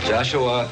Joshua.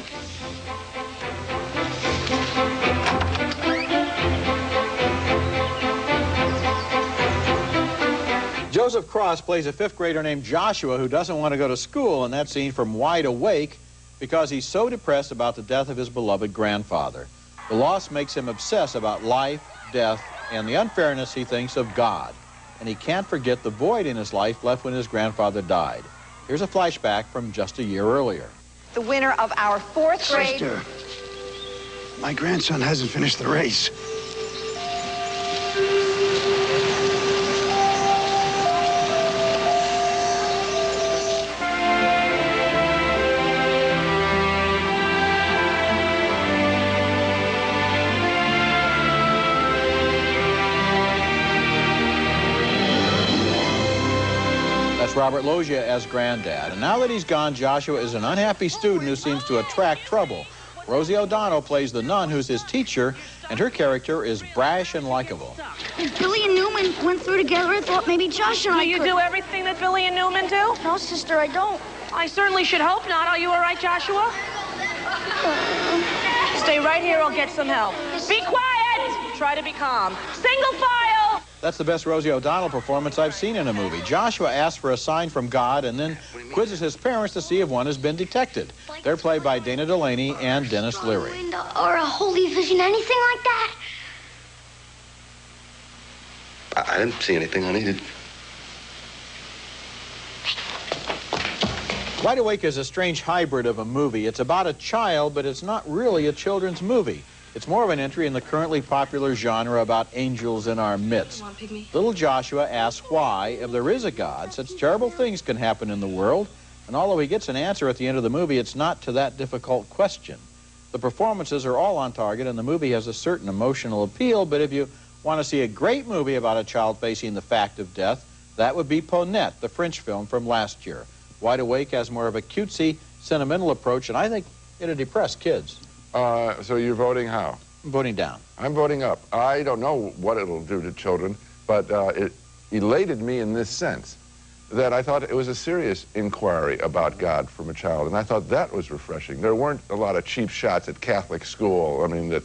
Joseph Cross plays a fifth grader named Joshua who doesn't want to go to school in that scene from Wide Awake because he's so depressed about the death of his beloved grandfather. The loss makes him obsess about life, death, and the unfairness he thinks of God. And he can't forget the void in his life left when his grandfather died. Here's a flashback from just a year earlier. The winner of our fourth grade... Sister, my grandson hasn't finished the race. Robert Loggia as Granddad. And now that he's gone, Joshua is an unhappy student who seems to attract trouble. Rosie O'Donnell plays the nun who's his teacher, and her character is brash and likable. If Billy and Newman went through together, I thought maybe Josh and I could... Do you do everything that Billy and Newman do? No, sister, I don't. I certainly should hope not. Are you all right, Joshua? Stay right here, I'll get some help. Be quiet! Try to be calm. Single file! That's the best Rosie O'Donnell performance I've seen in a movie. Joshua asks for a sign from God and then quizzes his parents to see if one has been detected. They're played by Dana Delaney and Dennis Leary. Or a holy vision, anything like that? I didn't see anything I needed. Wide Awake is a strange hybrid of a movie. It's about a child, but it's not really a children's movie. It's more of an entry in the currently popular genre about angels in our midst. Come on, Pygmy. Little Joshua asks why, if there is a God, such terrible things can happen in the world. And although he gets an answer at the end of the movie, it's not to that difficult question. The performances are all on target, and the movie has a certain emotional appeal, but if you want to see a great movie about a child facing the fact of death, that would be Ponette, the French film from last year. Wide Awake has more of a cutesy, sentimental approach, and I think it'll depress kids. So you're voting how? I'm voting down. I'm voting up. I don't know what it'll do to children, but it elated me in this sense that I thought it was a serious inquiry about God from a child, and I thought that was refreshing. There weren't a lot of cheap shots at Catholic school, I mean, that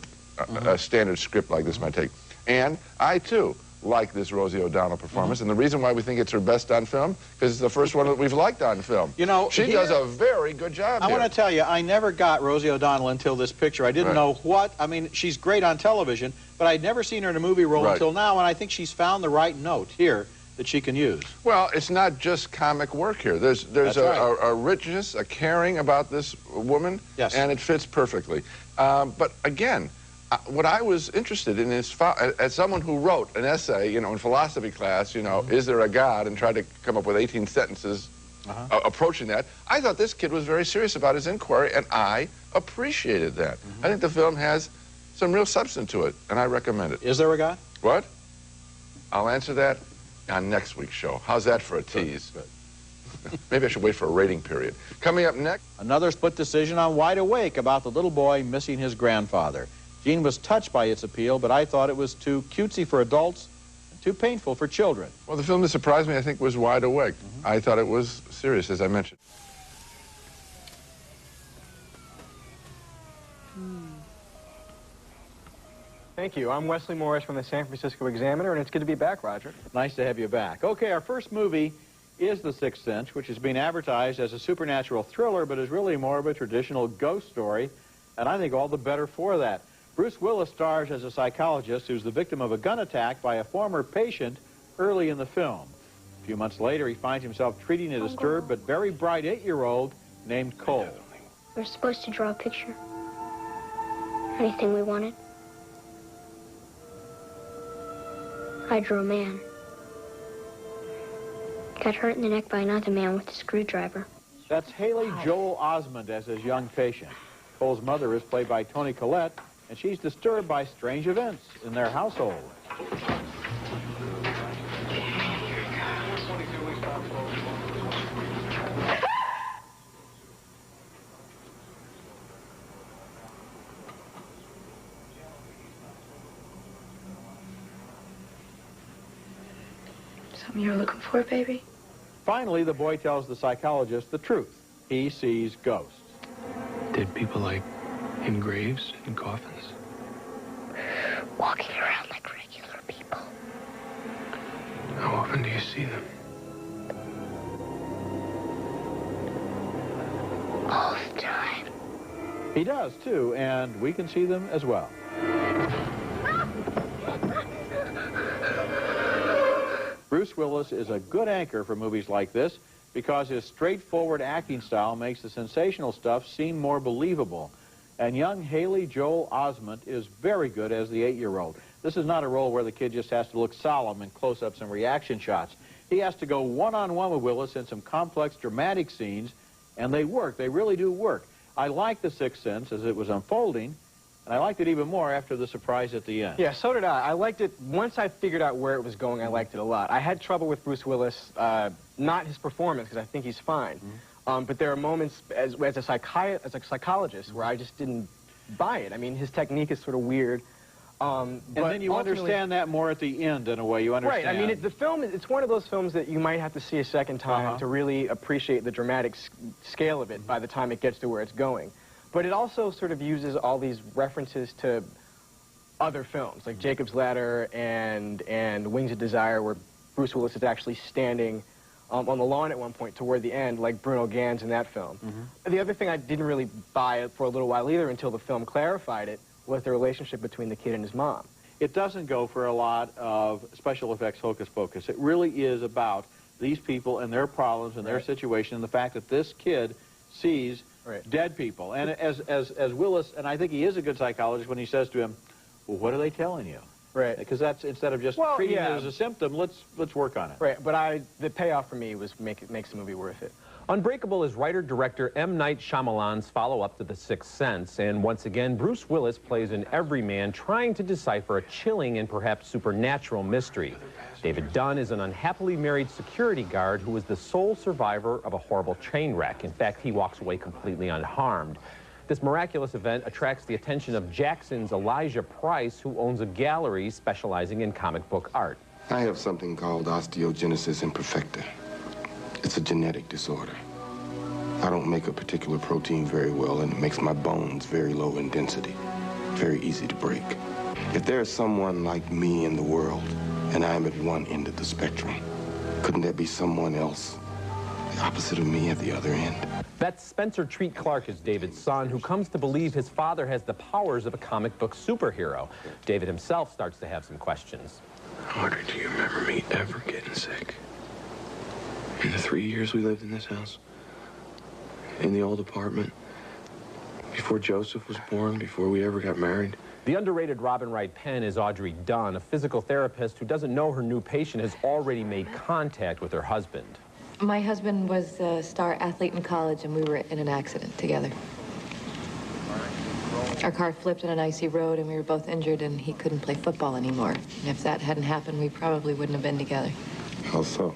a standard script like this might take. And I, too, like this Rosie O'Donnell performance, and the reason why we think it's her best on film, because it's the first one that we've liked on film. You know, she does a very good job here. I want to tell you, I never got Rosie O'Donnell until this picture. I didn't know what, I mean, she's great on television, but I'd never seen her in a movie role until now, and I think she's found the right note here that she can use. Well, it's not just comic work here. There's a richness, a caring about this woman, and it fits perfectly. But again, what I was interested in is, as someone who wrote an essay, you know, in philosophy class, you know, is there a God, and tried to come up with 18 sentences approaching that, I thought this kid was very serious about his inquiry, and I appreciated that. I think the film has some real substance to it, and I recommend it. Is there a God? What? I'll answer that on next week's show. How's that for a tease? Good. Maybe I should wait for a rating period. Coming up next... Another split decision on Wide Awake about the little boy missing his grandfather. Gene was touched by its appeal, but I thought it was too cutesy for adults and too painful for children. Well, the film that surprised me, I think, was Wide Awake. I thought it was serious, as I mentioned. Thank you. I'm Wesley Morris from the San Francisco Examiner, and it's good to be back, Roger. Nice to have you back. Okay, our first movie is The Sixth Sense, which is being advertised as a supernatural thriller, but is really more of a traditional ghost story. And I think all the better for that. Bruce Willis stars as a psychologist who's the victim of a gun attack by a former patient early in the film. A few months later, he finds himself treating a disturbed but very bright 8-year-old named Cole. We're supposed to draw a picture. Anything we wanted. I drew a man. Got hurt in the neck by another man with a screwdriver. That's Haley Joel Osment as his young patient. Cole's mother is played by Toni Collette, and she's disturbed by strange events in their household. Something you're looking for, baby? Finally, the boy tells the psychologist the truth. He sees ghosts. Dead people like in graves and coffins? Walking around like regular people. How often do you see them? All the time. He does, too, and we can see them as well. Bruce Willis is a good anchor for movies like this because his straightforward acting style makes the sensational stuff seem more believable. And young Haley Joel Osment is very good as the 8-year-old. This is not a role where the kid just has to look solemn in close-ups and reaction shots. He has to go one-on-one with Willis in some complex, dramatic scenes, and they work. They really do work. I like The Sixth Sense as it was unfolding, and I liked it even more after the surprise at the end. Yeah, so did I. I liked it. Once I figured out where it was going, I liked it a lot. I had trouble with Bruce Willis, not his performance, because I think he's fine. But there are moments as a psychologist where I just didn't buy it. I mean, his technique is sort of weird. And then you understand that more at the end, in a way. You understand. Right. I mean, the film, it's one of those films that you might have to see a second time to really appreciate the dramatic scale of it by the time it gets to where it's going. But it also sort of uses all these references to other films, like Jacob's Ladder and Wings of Desire, where Bruce Willis is actually standing on the lawn at one point toward the end, like Bruno Ganz in that film. The other thing I didn't really buy for a little while either until the film clarified it was the relationship between the kid and his mom. It doesn't go for a lot of special effects hocus pocus. It really is about these people and their problems and their situation and the fact that this kid sees dead people. And as Willis, and I think he is a good psychologist when he says to him, well, what are they telling you? Right. Because that's, instead of just treating it as a symptom, let's work on it. Right, but the payoff for me was makes the movie worth it. Unbreakable is writer-director M. Night Shyamalan's follow-up to The Sixth Sense, and once again, Bruce Willis plays an everyman trying to decipher a chilling and perhaps supernatural mystery. David Dunn is an unhappily married security guard who is the sole survivor of a horrible train wreck. In fact, he walks away completely unharmed. This miraculous event attracts the attention of Jackson's Elijah Price, who owns a gallery specializing in comic book art. I have something called osteogenesis imperfecta. It's a genetic disorder. I don't make a particular protein very well, and it makes my bones very low in density, very easy to break. If there is someone like me in the world, and I am at one end of the spectrum, couldn't there be someone else, the opposite of me, at the other end? That's Spencer Treat Clark as David's son, who comes to believe his father has the powers of a comic book superhero. David himself starts to have some questions. Audrey, do you remember me ever getting sick? In the 3 years we lived in this house? In the old apartment? Before Joseph was born? Before we ever got married? The underrated Robin Wright Penn is Audrey Dunn, a physical therapist who doesn't know her new patient has already made contact with her husband. My husband was a star athlete in college, and we were in an accident together. Our car flipped on an icy road, and we were both injured, and he couldn't play football anymore. And if that hadn't happened, we probably wouldn't have been together. How so?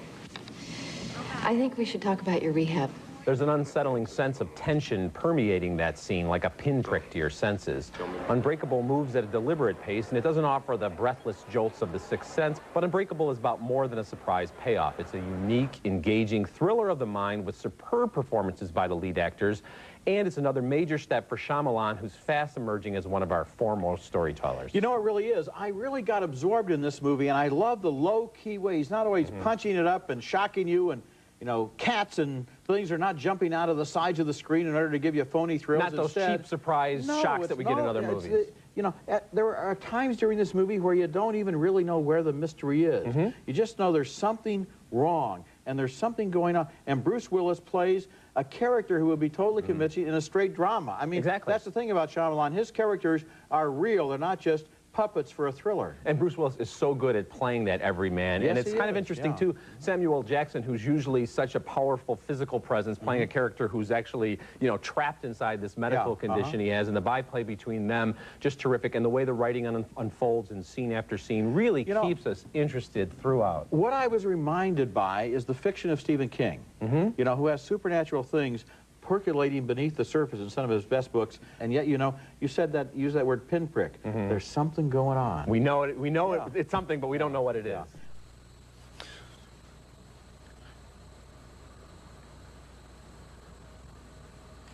I think we should talk about your rehab. There's an unsettling sense of tension permeating that scene like a pinprick to your senses. Unbreakable moves at a deliberate pace, and it doesn't offer the breathless jolts of The Sixth Sense, but Unbreakable is about more than a surprise payoff. It's a unique, engaging thriller of the mind with superb performances by the lead actors, and it's another major step for Shyamalan, who's fast emerging as one of our foremost storytellers. You know, it really is. I really got absorbed in this movie, and I love the low-key way. He's not always punching it up and shocking you, and you know, cats and things are not jumping out of the sides of the screen in order to give you phony thrills. Not those cheap surprise shocks that we get in other movies. You know, there are times during this movie where you don't even really know where the mystery is. You just know there's something wrong, and there's something going on. And Bruce Willis plays a character who would be totally convincing in a straight drama. I mean, that's the thing about Shyamalan. His characters are real. They're not just puppets for a thriller. And Bruce Willis is so good at playing that everyman. Yes, and it's he kind of is, interesting, yeah. too, Samuel Jackson, who's usually such a powerful physical presence, playing a character who's actually, you know, trapped inside this medical condition he has, and the byplay between them, just terrific. And the way the writing unfolds in scene after scene really keeps us interested throughout. What I was reminded by is the fiction of Stephen King, you know, who has supernatural things percolating beneath the surface in some of his best books, and yet, you know, you said that, use that word pinprick. There's something going on. We know it. We know it's something, but we don't know what it is.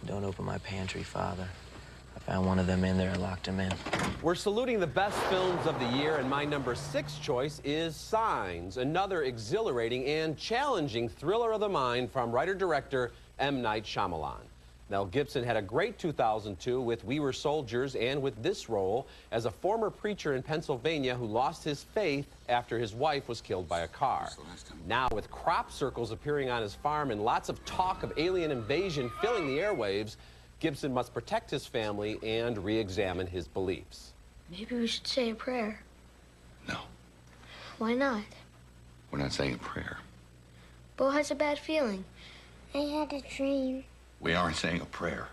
Don't open my pantry, Father. I found one of them in there and locked him in. We're saluting the best films of the year, and my number 6 choice is Signs, another exhilarating and challenging thriller of the mind from writer-director M. Night Shyamalan. Mel Gibson had a great 2002 with We Were Soldiers and with this role as a former preacher in Pennsylvania who lost his faith after his wife was killed by a car. Now, with crop circles appearing on his farm and lots of talk of alien invasion filling the airwaves, Gibson must protect his family and re-examine his beliefs. Maybe we should say a prayer. No. Why not? We're not saying a prayer. Bo has a bad feeling. I had a dream. We aren't saying a prayer.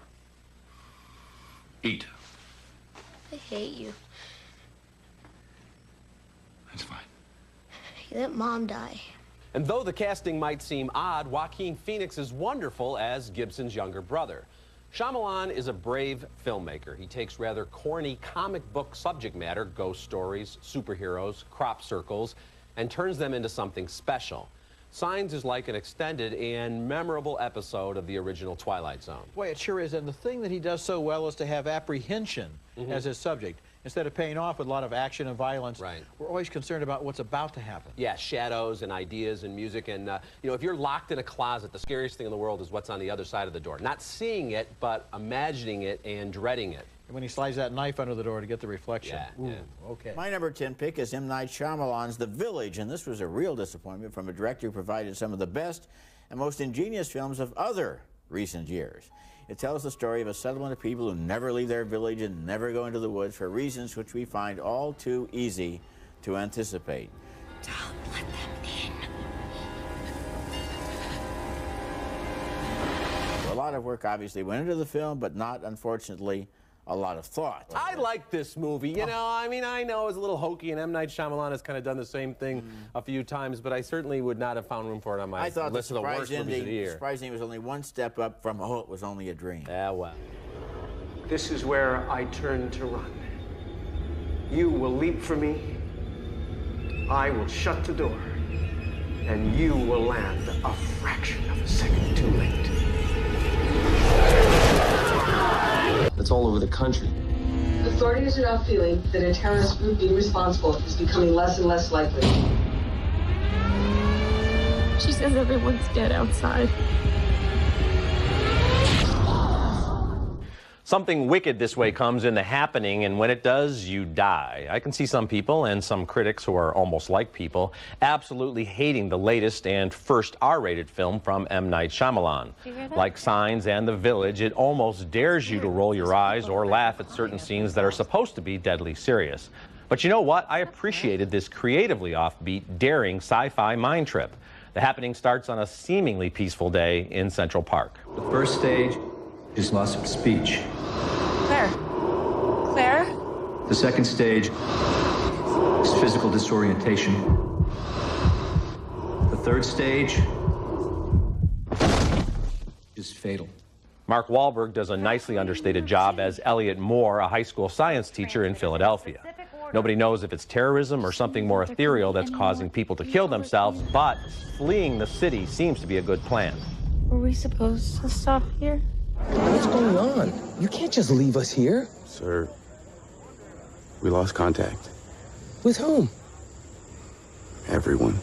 Eat. I hate you. That's fine. You let Mom die. And though the casting might seem odd, Joaquin Phoenix is wonderful as Gibson's younger brother. Shyamalan is a brave filmmaker. He takes rather corny comic book subject matter, ghost stories, superheroes, crop circles, and turns them into something special. Signs is like an extended and memorable episode of the original Twilight Zone. Boy, it sure is. And the thing that he does so well is to have apprehension as his subject. Instead of paying off with a lot of action and violence, we're always concerned about what's about to happen. Yeah, shadows and ideas and music. And, you know, if you're locked in a closet, the scariest thing in the world is what's on the other side of the door. Not seeing it, but imagining it and dreading it. And when he slides that knife under the door to get the reflection. Okay. My number 10 pick is M. Night Shyamalan's The Village, and this was a real disappointment from a director who provided some of the best and most ingenious films of other recent years. It tells the story of a settlement of people who never leave their village and never go into the woods for reasons which we find all too easy to anticipate. Don't let them in. A lot of work obviously went into the film, but not, unfortunately, a lot of thought. I like this movie. You know, I mean, I know it's a little hokey, and M. Night Shyamalan has kind of done the same thing a few times, but I certainly would not have found room for it on my list of the worst movies of the year. Surprising was only one step up from "Oh, it was only a dream." Yeah, well. This is where I turn to run. You will leap for me. I will shut the door, and you will land a fraction of a second too late. It's all over the country. Authorities are now feeling that a terrorist group being responsible is becoming less and less likely. She says everyone's dead outside. Something wicked this way comes in The Happening, and when it does, you die. I can see some people, and some critics who are almost like people, absolutely hating the latest and first R-rated film from M. Night Shyamalan. Like Signs and The Village, it almost dares you to roll your eyes or laugh at certain scenes that are supposed to be deadly serious. But you know what? I appreciated this creatively offbeat, daring sci-fi mind trip. The Happening starts on a seemingly peaceful day in Central Park. The first stage is loss of speech. Claire? Claire? The second stage is physical disorientation. The third stage is fatal. Mark Wahlberg does a nicely understated job as Elliot Moore, a high school science teacher in Philadelphia. Nobody knows if it's terrorism or something more ethereal that's causing people to kill themselves, but fleeing the city seems to be a good plan. Were we supposed to stop here? What's going on? You can't just leave us here. Sir, we lost contact. With whom? Everyone.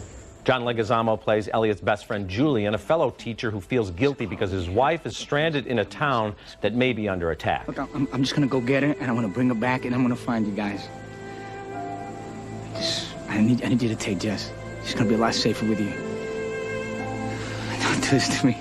John Leguizamo plays Elliot's best friend Julian, a fellow teacher who feels guilty because his wife is stranded in a town that may be under attack. Look, I'm just gonna go get her, and I'm gonna bring her back, and I'm gonna find you guys. I need you to take Jess. She's gonna be a lot safer with you. Don't do this to me.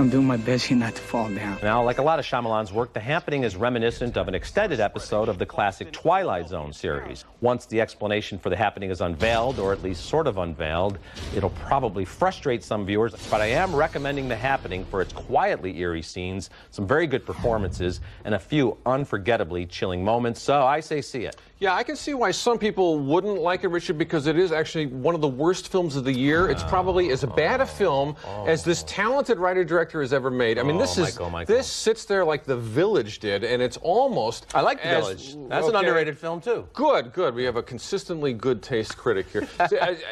I'm doing my best here not to fall down. Now, like a lot of Shyamalan's work, The Happening is reminiscent of an extended episode of the classic Twilight Zone series. Once the explanation for The Happening is unveiled, or at least sort of unveiled, it'll probably frustrate some viewers, but I am recommending The Happening for its quietly eerie scenes, some very good performances, and a few unforgettably chilling moments, so I say see it. Yeah, I can see why some people wouldn't like it, Richard, because it is actually one of the worst films of the year. It's probably as bad a film as this talented writer-director has ever made. I mean, this sits there like The Village did, and it's almost... I like The Village. That's an underrated film, too. Good, good. We have a consistently good taste critic here.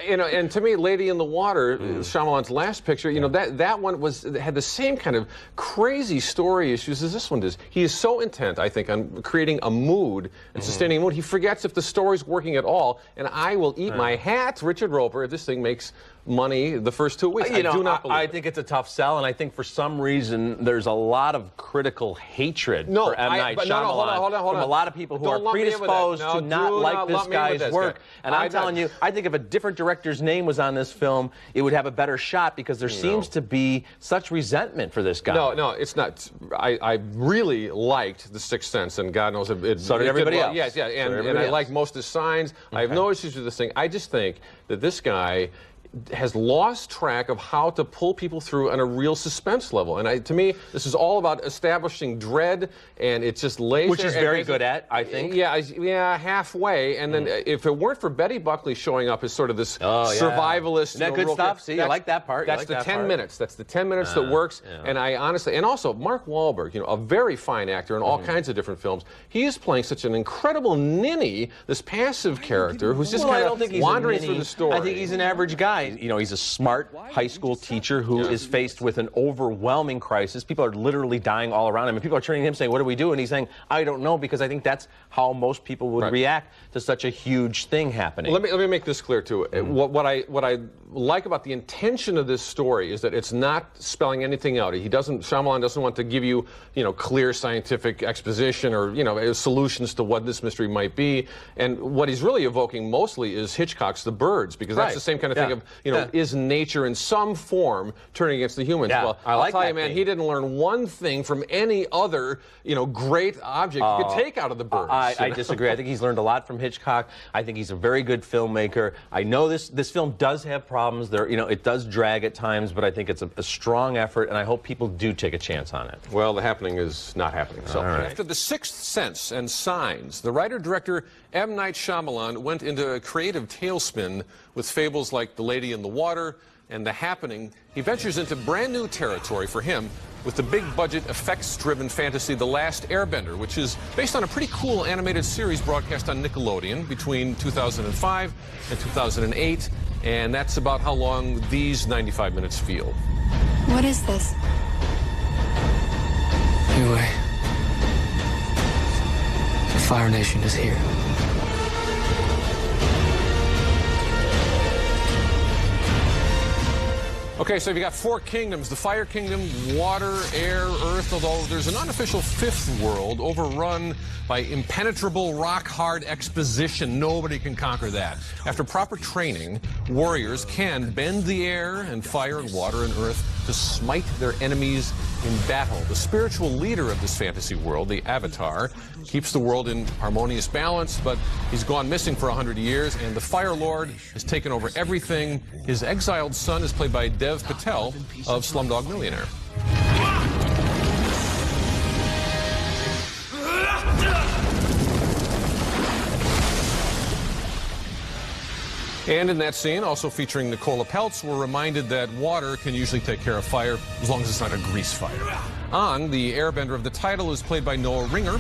You know, and to me, Lady in the Water, Shyamalan's last picture, you know, that one had the same kind of crazy story issues as this one does. He is so intent, I think, on creating a mood and sustaining a mood. He forgets if the story's working at all, and I will eat my hat, Richard Roeper, if this thing makes money the first 2 weeks. I do not believe I think it's a tough sell, and I think for some reason there's a lot of critical hatred for M. Night Shyamalan hold on. from a lot of people who are predisposed to not like this guy's work. And I'm telling you, I think if a different director's name was on this film, it would have a better shot because there seems to be such resentment for this guy. No, it's not. I really liked The Sixth Sense, and God knows it. So did everybody else. Yes, yeah, and I like most of the signs. I have no issues with this thing. I just think that this guy has lost track of how to pull people through on a real suspense level. And to me, this is all about establishing dread, and it just lays Which is very good at, I think. Yeah, halfway. And then if it weren't for Betty Buckley showing up as sort of this survivalist... Isn't that good stuff? See, I like that part. That's the 10 minutes. That's the 10 minutes that works. And I honestly... And also, Mark Wahlberg, you know, a very fine actor in all kinds of different films. He is playing such an incredible ninny, this passive character who's just kind of wandering through the story. I think he's an average guy. You know, he's a smart high school teacher who is faced with an overwhelming crisis. People are literally dying all around him, and people are turning to him saying, what do we do? And he's saying, I don't know, because I think that's how most people would react to such a huge thing happening. Let me make this clear, too. What I like about the intention of this story is that it's not spelling anything out. Shyamalan doesn't want to give you, you know, clear scientific exposition or, you know, solutions to what this mystery might be. And what he's really evoking mostly is Hitchcock's The Birds, because that's the same kind of thing of, you know, is nature in some form turning against the humans? Well, I'll tell you, man, he didn't learn one thing from any other, you know, great object you could take out of The Birds. I disagree. I think he's learned a lot from Hitchcock. I think he's a very good filmmaker. I know this film does have problems. You know, it does drag at times, but I think it's a strong effort, and I hope people do take a chance on it. Well, The Happening is not happening. So after The Sixth Sense and Signs, the writer-director M. Night Shyamalan went into a creative tailspin with fables like The Lady in the Water and The Happening. He ventures into brand new territory for him with the big-budget, effects-driven fantasy The Last Airbender, which is based on a pretty cool animated series broadcast on Nickelodeon between 2005 and 2008, and that's about how long these 95 minutes feel. What is this? Anyway, the Fire Nation is here. Okay, so you've got four kingdoms: the Fire Kingdom, water, air, earth, although there's an unofficial fifth world overrun by impenetrable, rock-hard exposition. Nobody can conquer that. After proper training, warriors can bend the air and fire and water and earth to smite their enemies in battle. The spiritual leader of this fantasy world, the Avatar, keeps the world in harmonious balance, but he's gone missing for 100 years, and the Fire Lord has taken over everything. His exiled son is played by Dev Patel of Slumdog Millionaire. And in that scene, also featuring Nicola Peltz, we're reminded that water can usually take care of fire as long as it's not a grease fire. Ang, the airbender of the title, is played by Noah Ringer.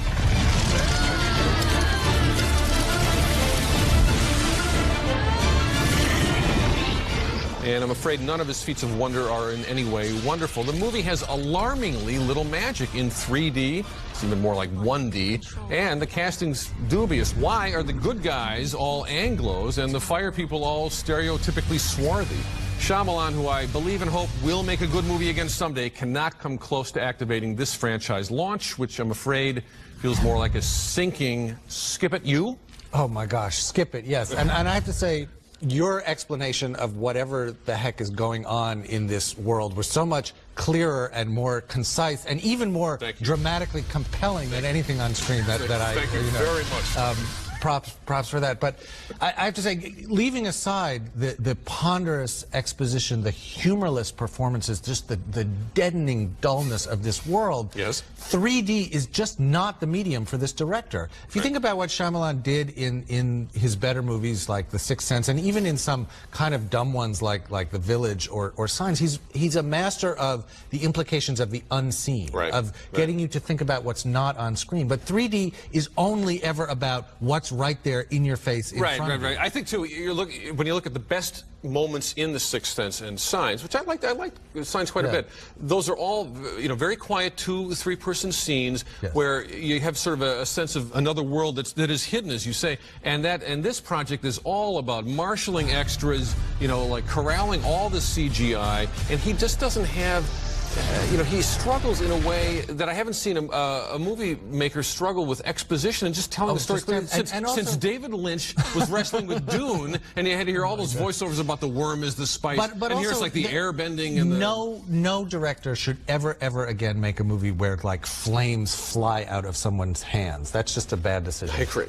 And I'm afraid none of his feats of wonder are in any way wonderful. The movie has alarmingly little magic in 3D. It's even more like 1D. And the casting's dubious. Why are the good guys all Anglos and the fire people all stereotypically swarthy? Shyamalan, who I believe and hope will make a good movie again someday, cannot come close to activating this franchise launch, which I'm afraid feels more like a sinking skip it. You? Oh my gosh, skip it, yes. And I have to say, your explanation of whatever the heck is going on in this world was so much clearer and more concise and even more dramatically compelling than anything on screen that I... Thank you very much. Props for that. But I have to say, leaving aside the ponderous exposition, the humorless performances, just the deadening dullness of this world, yes, 3D is just not the medium for this director. If you think about what Shyamalan did in his better movies like The Sixth Sense, and even in some kind of dumb ones like The Village or Signs, he's a master of the implications of the unseen, of getting you to think about what's not on screen. But 3D is only ever about what's right there in your face in front of you. I think too, when you look at the best moments in The Sixth Sense and Signs, which I like Signs quite a bit. Those are all, very quiet 2-3 person scenes where you have sort of a sense of another world that is hidden, as you say. And this project is all about marshaling extras, like corralling all the CGI, and he just doesn't have. He struggles in a way that I haven't seen a movie maker struggle with exposition and just telling the story clearly. Since David Lynch was wrestling with Dune, and you had to hear all those voiceovers about the worm is the spice, but and here it's like the air bending and no director should ever again make a movie where like flames fly out of someone's hands. That's just a bad decision. I agree.